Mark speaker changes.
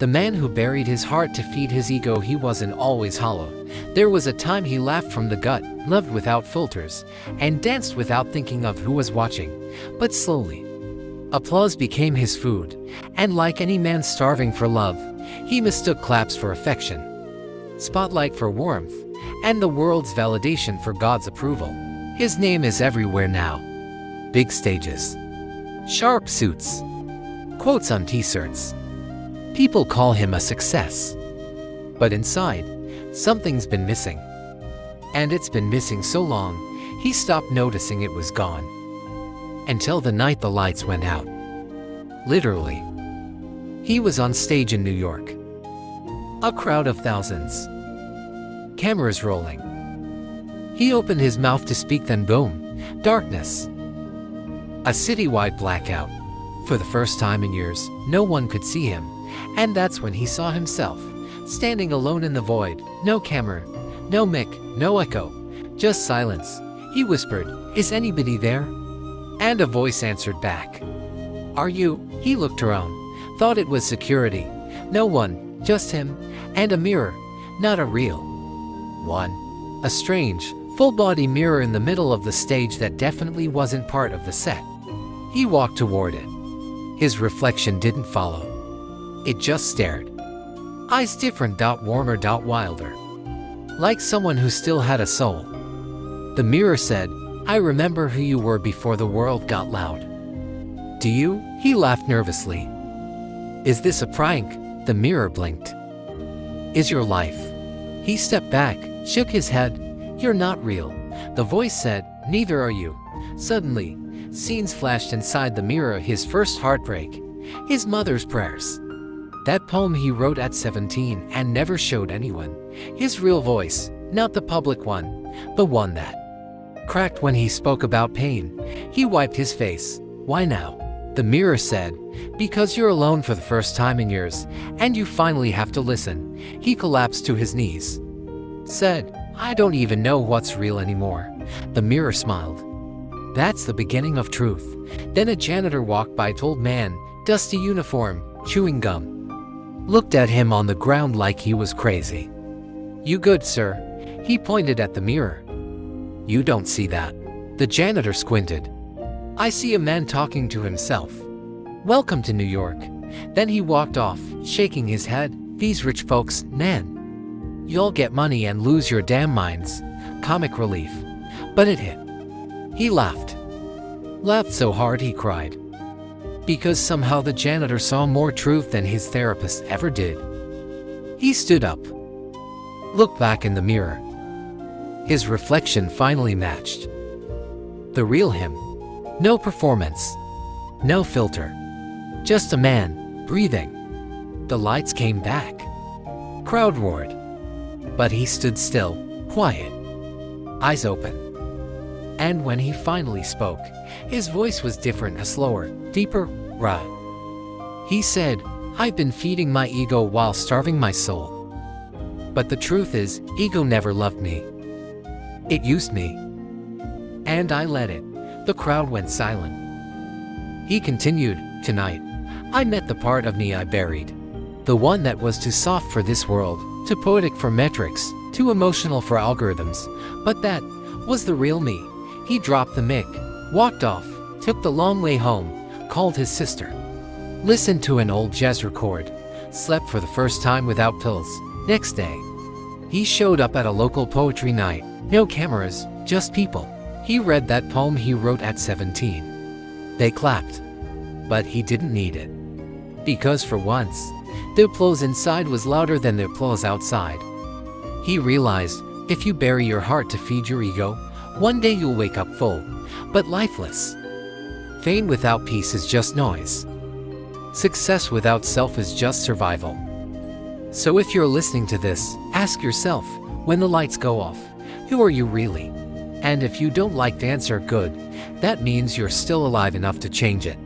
Speaker 1: The man who buried his heart to feed his ego. He wasn't always hollow. There was a time he laughed from the gut, loved without filters, and danced without thinking of who was watching. But slowly, applause became his food, and like any man starving for love, he mistook claps for affection, spotlight for warmth, and the world's validation for God's approval. His name is everywhere now. Big stages, sharp suits, quotes on t-shirts. People call him a success. But inside, something's been missing. And it's been missing so long, he stopped noticing it was gone. Until the night the lights went out. Literally. He was on stage in New York. A crowd of thousands. Cameras rolling. He opened his mouth to speak, then boom, darkness. A citywide blackout. For the first time in years, no one could see him. And that's when he saw himself, standing alone in the void. No camera, no mic, no echo, just silence. He whispered, "Is anybody there?" And a voice answered back, "Are you?" He looked around, thought it was security. No one, just him, and a mirror, not a real one. A strange, full-body mirror in the middle of the stage that definitely wasn't part of the set. He walked toward it. His reflection didn't follow. It just stared. Eyes different, warmer, wilder. Like someone who still had a soul. The mirror said, "I remember who you were before the world got loud." "Do you?" He laughed nervously. "Is this a prank?" The mirror blinked. "Is your life?" He stepped back, shook his head. "You're not real." The voice said, "Neither are you." Suddenly, scenes flashed inside the mirror. His first heartbreak, his mother's prayers, that poem he wrote at 17 and never showed anyone. His real voice, not the public one, the one that cracked when he spoke about pain. He wiped his face. "Why now?" The mirror said, "Because you're alone for the first time in years, and you finally have to listen." He collapsed to his knees. Said, "I don't even know what's real anymore." The mirror smiled. "That's the beginning of truth." Then a janitor walked by, tall man, dusty uniform, chewing gum. Looked at him on the ground like he was crazy. "You good, sir?" He pointed at the mirror. "You don't see that." The janitor squinted. "I see a man talking to himself. Welcome to New York." Then he walked off, shaking his head. "These rich folks, man. You'll get money and lose your damn minds." Comic relief. But it hit. He laughed. Laughed so hard he cried. Because somehow the janitor saw more truth than his therapist ever did. He stood up. Looked back in the mirror. His reflection finally matched the real him. No performance. No filter. Just a man, breathing. The lights came back. Crowd roared. But he stood still, quiet. Eyes open. And when he finally spoke, his voice was different, a slower, deeper, raw. He said, "I've been feeding my ego while starving my soul. But the truth is, ego never loved me. It used me. And I let it." The crowd went silent. He continued, "Tonight, I met the part of me I buried. The one that was too soft for this world, too poetic for metrics, too emotional for algorithms. But that was the real me." He dropped the mic, walked off, took the long way home, called his sister, listened to an old jazz record, slept for the first time without pills. Next day, he showed up at a local poetry night. No cameras, just people. He read that poem he wrote at 17. They clapped. But he didn't need it. Because for once, the applause inside was louder than the applause outside. He realized, if you bury your heart to feed your ego, one day you'll wake up full, but lifeless. Fame without peace is just noise. Success without self is just survival. So if you're listening to this, ask yourself, when the lights go off, who are you really? And if you don't like the answer, good. That means you're still alive enough to change it.